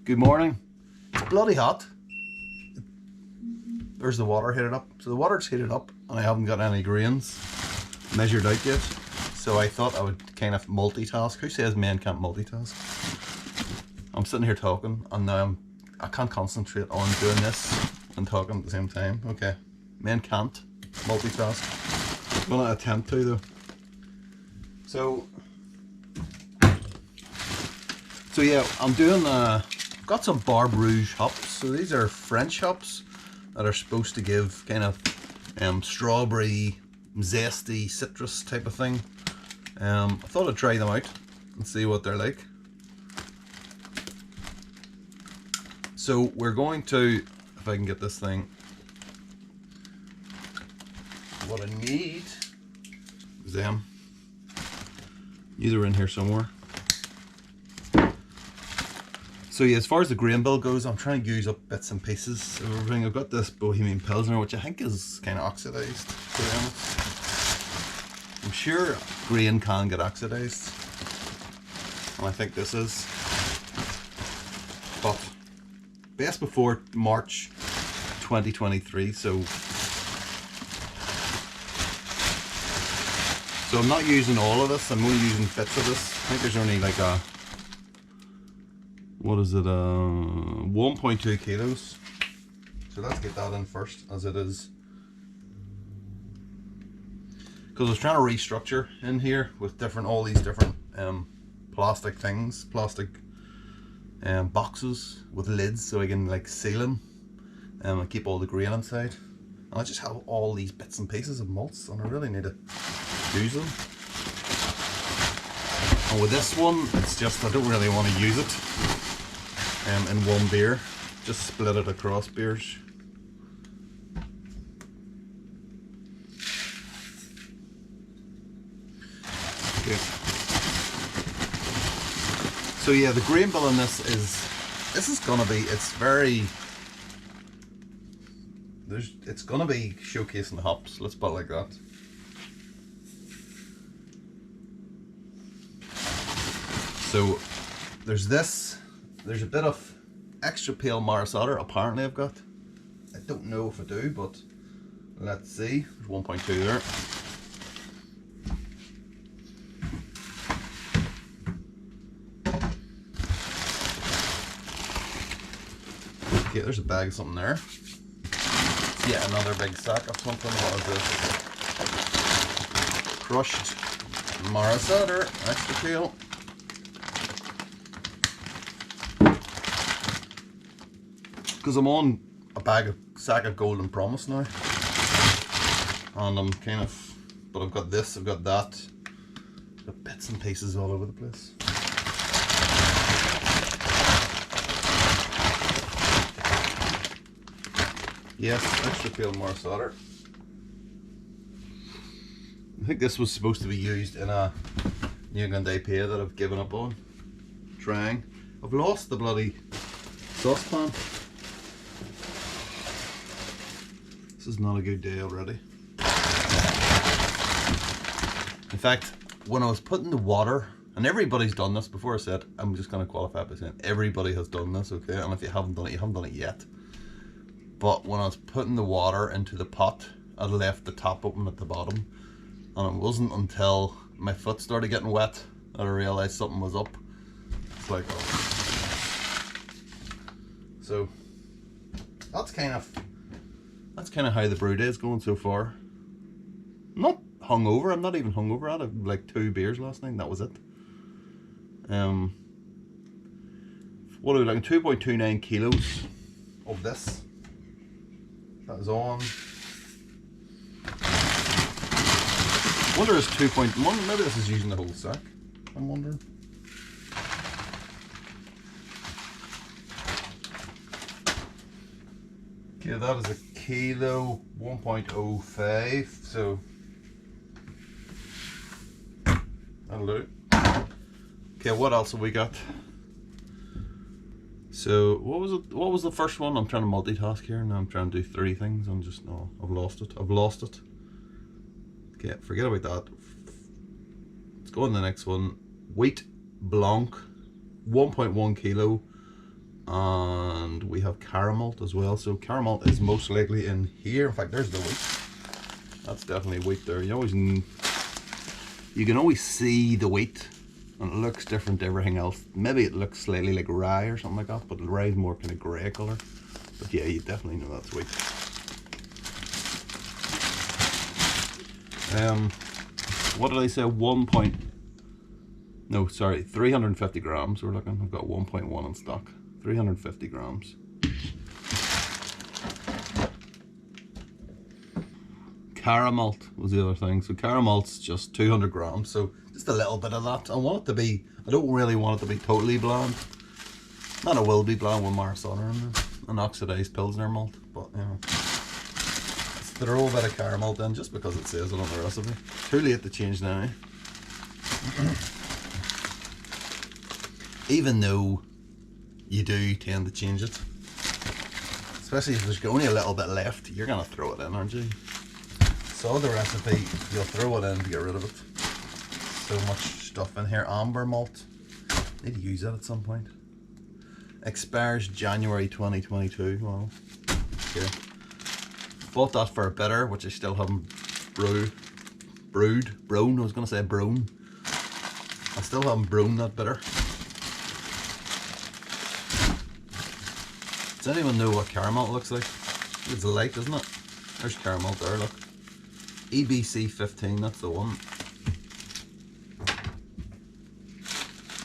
Good morning. It's bloody hot. There's the water heated up. So the water's heated up and I haven't got any grains measured out yet. So I thought I would kind of multitask. Who says men can't multitask? I'm sitting here talking and now I can't concentrate on doing this and talking at the same time. Okay, men can't multitask. I'm gonna attempt to though. So yeah, I'm doing got some Barbe Rouge hops. So these are French hops that are supposed to give kind of strawberry, zesty, citrus type of thing. I thought I'd try them out and see what they're like. So we're going to, if I can get this thing, what I need is them. These are in here somewhere. So yeah, as far as the grain bill goes, I'm trying to use up bits and pieces of everything. I've got this Bohemian Pilsner, which I think is kind of oxidized, to be honest. I'm sure grain can get oxidized, and I think this is. But best before March 2023, so I'm not using all of this, I'm only using bits of this. I think there's only like a, what is it, 1.2 kilos. So let's get that in first, as it is. Because I was trying to restructure in here with all these different plastic things, plastic boxes with lids, so I can like seal them and keep all the grain inside. And I just have all these bits and pieces of malts, and I really need to use them. And with this one, it's just I don't really want to use it in one beer. Just split it across beers. Okay. So yeah, the grain bill in this is gonna be, it's gonna be showcasing the hops, let's put it like that. So there's a bit of extra pale Maris Otter apparently I've got. I don't know if I do, but let's see. There's 1.2 there. Okay, there's a bag of something there. Yeah, another big sack of something. What is this? Crushed Maris Otter, extra pale. Because I'm on a sack of Golden Promise now, and I'm kind of, but I've got this, I've got that, I've got bits and pieces all over the place. Yes, extra pale Maris Otter. I think this was supposed to be used in a New England IPA that I've given up on trying. I've lost the bloody saucepan. This is not a good day already. In fact, when I was putting the water, and everybody's done this before, I said, I'm just going to qualify by saying everybody has done this, okay? And if you haven't done it, you haven't done it yet. But when I was putting the water into the pot, I left the top open at the bottom. And it wasn't until my foot started getting wet that I realized something was up. It's like, oh. So, that's kind of how the brew day is going so far. I'm not hungover. I'm not even hungover. I had like 2 beers last night and that was it. What are we like? 2.29 kilos of this. That is on. I wonder is 2.1. Maybe this is using the whole sack. I'm wondering. Okay, that is a kilo, 1.05, so that'll do. Okay, what else have we got? So what was the first one? I'm trying to multitask here. Now I'm trying to do 3 things. I've lost it. Okay, forget about that. Let's go on to the next one. Wheat Blanc, 1.1 kilo, and we have caramel as well. So caramel is most likely in here. In fact, there's the wheat. That's definitely wheat there. You can always see the wheat, and it looks different to everything else. Maybe it looks slightly like rye or something like that, but the rye is more kind of grey colour. But yeah, you definitely know that's wheat. What did I say? 350 grams we're looking. I've got 1.1 in stock. 350 grams. Caramel was the other thing. So caramel's just 200 grams. So just a little bit of that. I want it to be, I don't really want it to be totally bland. And it will be bland with Marsala in there. An oxidized Pilsner malt. But you know, let's throw a bit of caramel in just because it says it on the recipe. Too late to change now. Even though you do tend to change it, especially if there's only a little bit left, you're gonna throw it in, aren't you? So the recipe, you'll throw it in to get rid of it. So much stuff in here. Amber malt, need to use that at some point. Expires January 2022. Well, okay. Bought that for a bitter, which I still haven't brewed. I was gonna say brown. I still haven't brewed that bitter. Does anyone know what caramel looks like? It's light, isn't it? There's caramel there, look. EBC 15, that's the one.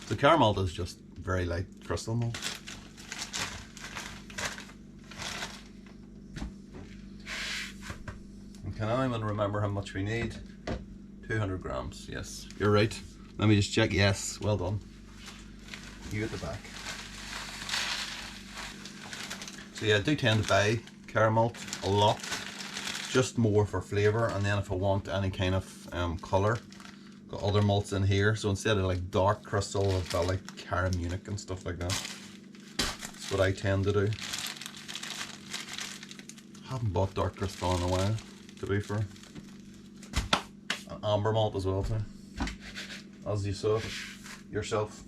The caramel is just very light crystal malt. And can anyone remember how much we need? 200 grams, yes. You're right. Let me just check, yes, well done. You at the back. So yeah, I do tend to buy caramel a lot, just more for flavour, and then if I want any kind of colour, got other malts in here. So instead of like dark crystal, I've got like Cara Munich and stuff like that. That's what I tend to do. Haven't bought dark crystal in a while, to be fair. And amber malt as well too, as you saw yourself.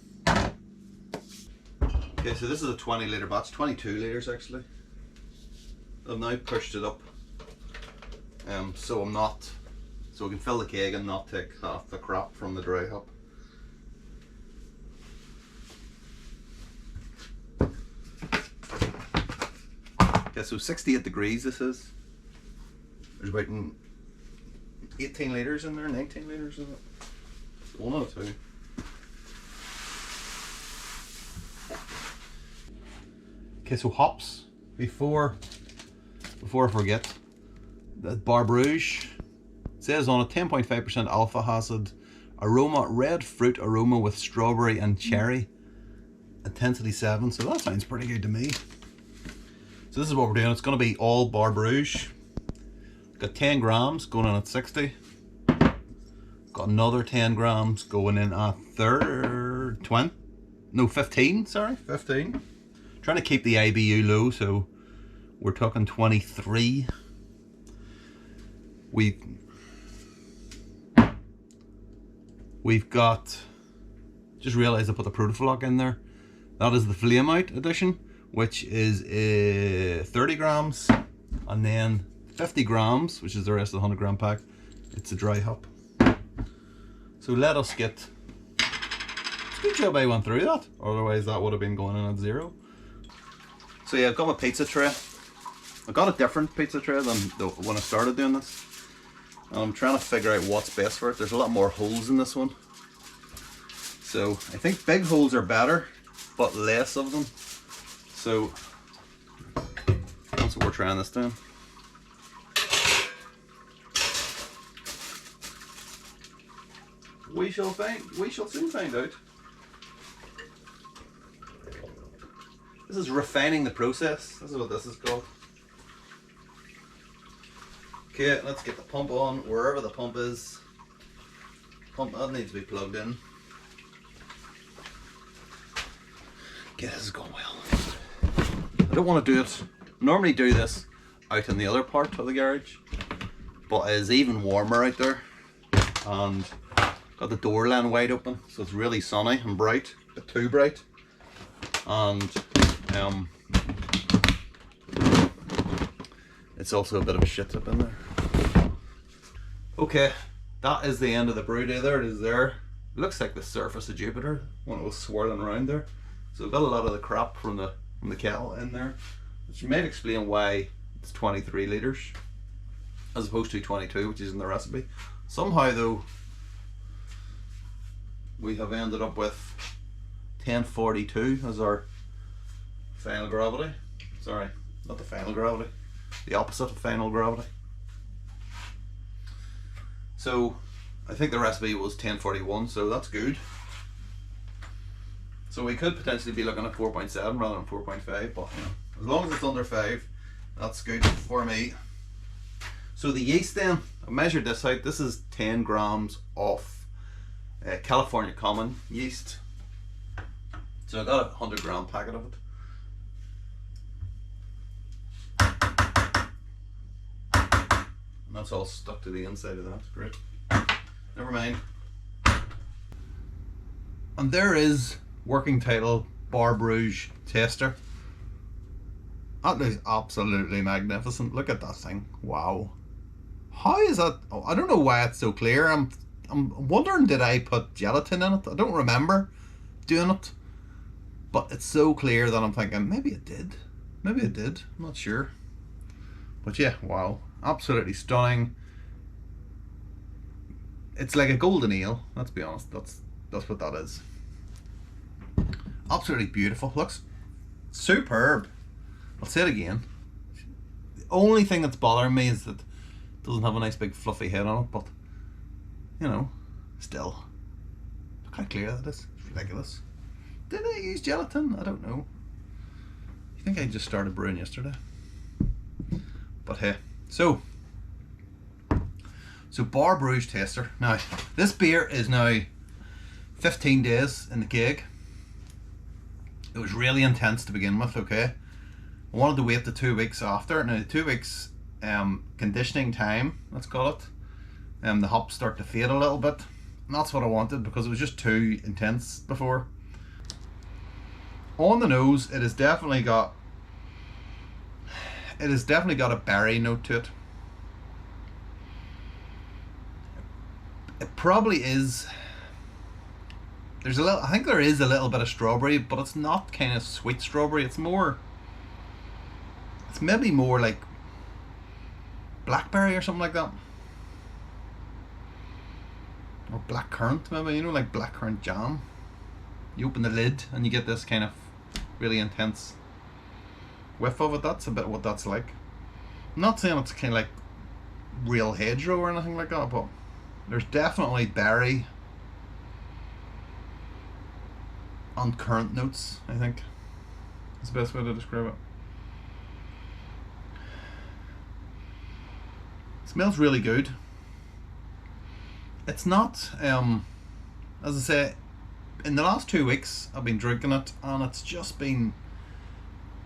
Okay, so this is a 20 litre batch, 22 litres actually. I've now pushed it up, so we can fill the keg and not take half the crap from the dry hop. Okay, so 68 degrees this is. There's about 18 litres in there, 19 litres is it? One out of two. Okay, so hops, before I forget, that Barbe Rouge, it says on it 10.5% alpha acid, aroma, red fruit aroma with strawberry and cherry, intensity 7, so that sounds pretty good to me. So this is what we're doing, it's going to be all Barbe Rouge. Got 10 grams going in at 60, got another 10 grams going in at 15. Trying to keep the IBU low, so we're talking 23. We've got, just realised I put the Protoflock in there. That is the Flame Out edition, which is 30 grams, and then 50 grams, which is the rest of the 100 gram pack. It's a dry hop. So let us get, it's a good job I went through that, otherwise that would have been going in at 0. So yeah, I've got my pizza tray. I got a different pizza tray than when I started doing this. And I'm trying to figure out what's best for it. There's a lot more holes in this one. So I think big holes are better, but less of them. So that's what we're trying this time. We shall soon find out. This is refining the process. This is what this is called. Okay, let's get the pump on, wherever the pump is. Pump, that needs to be plugged in. Okay, this is going well. I don't want to do it, normally do this out in the other part of the garage, but it is even warmer out there, and got the door line wide open, so it's really sunny and bright, a bit too bright, and It's also a bit of a shit tip in there. Okay, that is the end of the brew day. There it is there. It looks like the surface of Jupiter when it was swirling around there. So we've got a lot of the crap from the kettle in there, which might explain why it's 23 litres as opposed to 22, which is in the recipe. Somehow though, we have ended up with 1042 as our final gravity. Sorry, not the final gravity, the opposite of final gravity. So I think the recipe was 1041, so that's good. So we could potentially be looking at 4.7 rather than 4.5, but you know, as long as it's under 5, that's good for me. So the yeast then, I measured this out. This is 10 grams of California common yeast. So I got a 100 gram packet of it. And that's all stuck to the inside of that. Great. Never mind. And there is working title Barbe Rouge Taster. That is absolutely magnificent. Look at that thing. Wow. How is that? Oh, I don't know why it's so clear. I'm wondering, did I put gelatin in it? I don't remember doing it. But it's so clear that I'm thinking maybe it did. Maybe it did. I'm not sure. But yeah, wow. Absolutely stunning. It's like a golden ale, let's be honest. That's what that is. Absolutely beautiful. Looks superb. I'll say it again. The only thing that's bothering me is that it doesn't have a nice big fluffy head on it, but you know, still. Look how clear that is. It's ridiculous. Did I use gelatin? I don't know. I think I just started brewing yesterday. But hey, so Barbe Rouge Taster. Now, this beer is now 15 days in the keg. It was really intense to begin with, okay? I wanted to wait the 2 weeks after. Now, the 2 weeks conditioning time, let's call it, the hops start to fade a little bit. And that's what I wanted because it was just too intense before. On the nose, it has definitely got a berry note to it. It probably is. I think there is a little bit of strawberry, but it's not kind of sweet strawberry. It's maybe more like blackberry or something like that. Or blackcurrant maybe, you know, like blackcurrant jam. You open the lid and you get this kind of really intense whiff of it. That's a bit what that's like. I'm not saying it's kind of like real hedgerow or anything like that, but there's definitely berry and currant notes, I think. That's the best way to describe it. It smells really good. It's not, as I say, in the last 2 weeks I've been drinking it and it's just been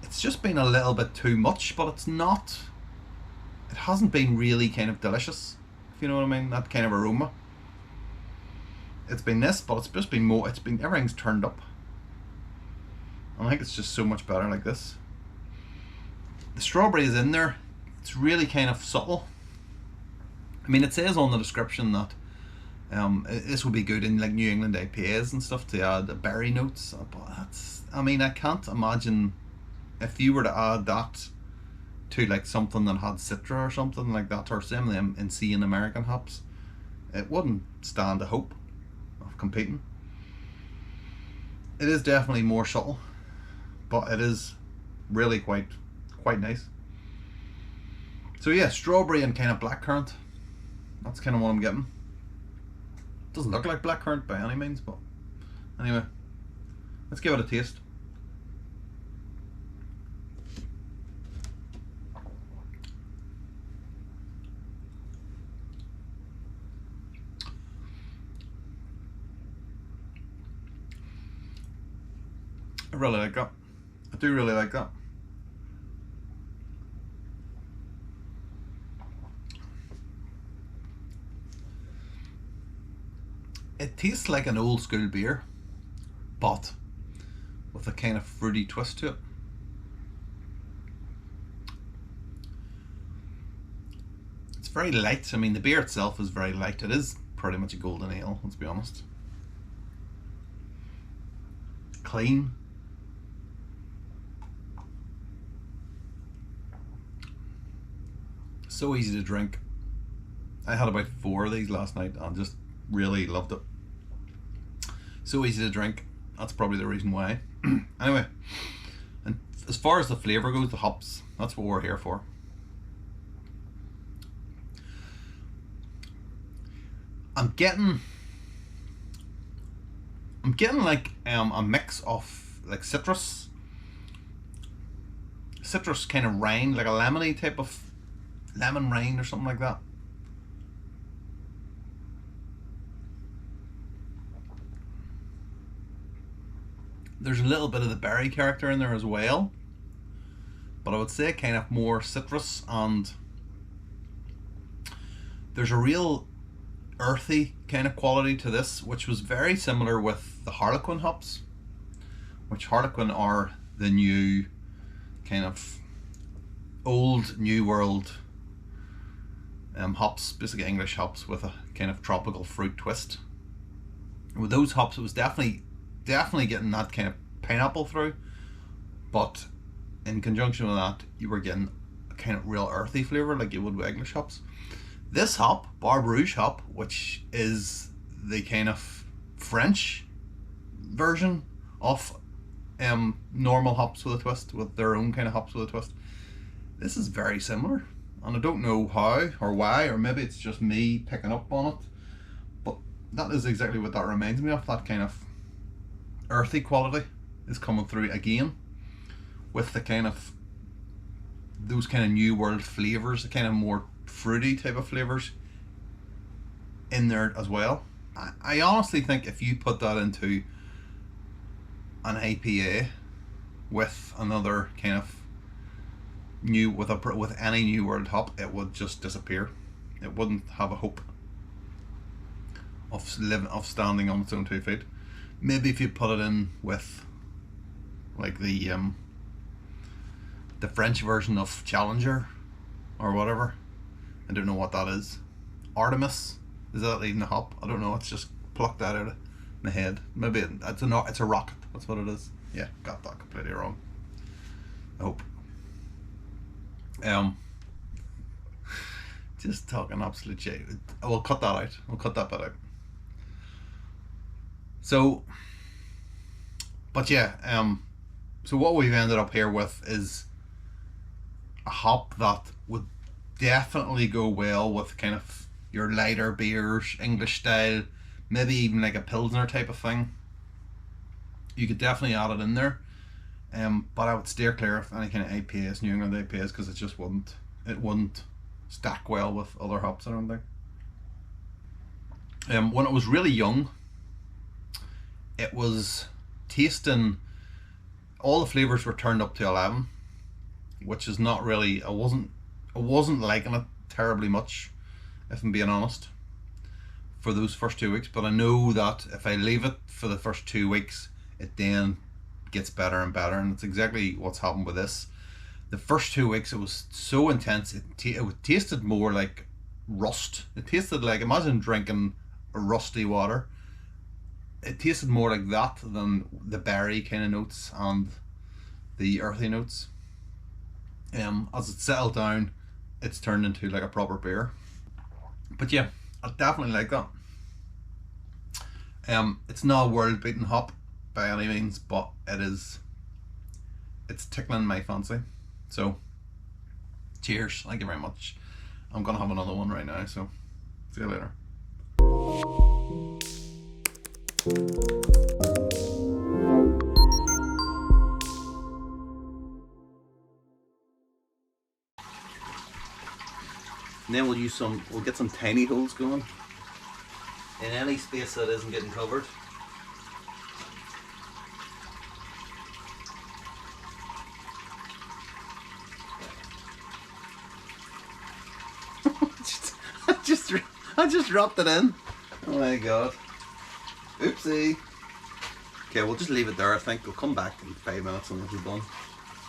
a little bit too much, but it hasn't been really kind of delicious, if you know what I mean, that kind of aroma. It's been this, but it's just been more, everything's turned up. And I think it's just so much better like this. The strawberry is in there. It's really kind of subtle. I mean, it says on the description that this would be good in like New England IPAs and stuff to add the berry notes, but I mean, I can't imagine if you were to add that to like something that had Citra or something like that, or some of them in American hops, it wouldn't stand a hope of competing. It is definitely more subtle, but it is really quite nice. So yeah, strawberry and kind of blackcurrant. That's kind of what I'm getting. Doesn't look like blackcurrant by any means, but anyway, let's give it a taste. I really like that. I do really like that. It tastes like an old school beer, but with a kind of fruity twist to it. very light. I mean, the beer itself is very light. It is pretty much a golden ale, let's be honest. Clean. So easy to drink. I had about 4 of these last night and just really loved it. So easy to drink. That's probably the reason why. Anyway, and as far as the flavour goes, the hops, that's what we're here for. I'm getting like a mix of like citrus kind of rind, like a lemony type of lemon rind or something like that. There's a little bit of the berry character in there as well, but I would say kind of more citrus, and there's a real earthy kind of quality to this, which was very similar with the Harlequin hops, which Harlequin are the new kind of old New World hops, basically English hops with a kind of tropical fruit twist. And with those hops, it was definitely getting that kind of pineapple through, but in conjunction with that, you were getting a kind of real earthy flavour like you would with English hops. This hop, Barbe Rouge hop, which is the kind of French version of normal hops with a twist, with their own kind of hops with a twist, this is very similar, and I don't know how or why, or maybe it's just me picking up on it, but that is exactly what that reminds me of. That kind of earthy quality is coming through again, with the kind of those kind of New World flavors, the kind of more fruity type of flavors in there as well. I honestly think if you put that into an IPA with another kind of with any New World hop, it would just disappear. It wouldn't have a hope of standing on its own 2 feet. Maybe if you put it in with like the French version of Challenger or whatever. I don't know what that is. Artemis, is that even a hop? I don't know. It's just plucked that out of my head. Maybe it's a rocket. That's what it is. Yeah, got that completely wrong. I hope. Just talking absolute shit. We'll cut that out. We'll cut that bit out. So, but yeah, so what we've ended up here with is a hop that would definitely go well with kind of your lighter beers, English style, maybe even like a Pilsner type of thing. You could definitely add it in there, but I would steer clear of any kind of IPAs, New England IPAs, because it just wouldn't stack well with other hops, I don't think. When it was really young, it was tasting, all the flavors were turned up to 11, which is not really, I wasn't liking it terribly much, if I'm being honest, for those first 2 weeks. But I know that if I leave it for the first 2 weeks, it then gets better and better, and it's exactly what's happened with this. The first 2 weeks it was so intense, it tasted more like rust. It tasted like, imagine drinking a rusty water. It tasted more like that than the berry kind of notes and the earthy notes. As it settled down, it's turned into like a proper beer. But yeah, I definitely like that. It's not a world-beating hop by any means, but it's tickling my fancy. So cheers, thank you very much. I'm gonna have another one right now, so see you later. And then we'll get some tiny holes going in any space that isn't getting covered. I just dropped it in. Oh my god. Oopsie. Okay, we'll just leave it there. I think we'll come back in 5 minutes and we'll be done.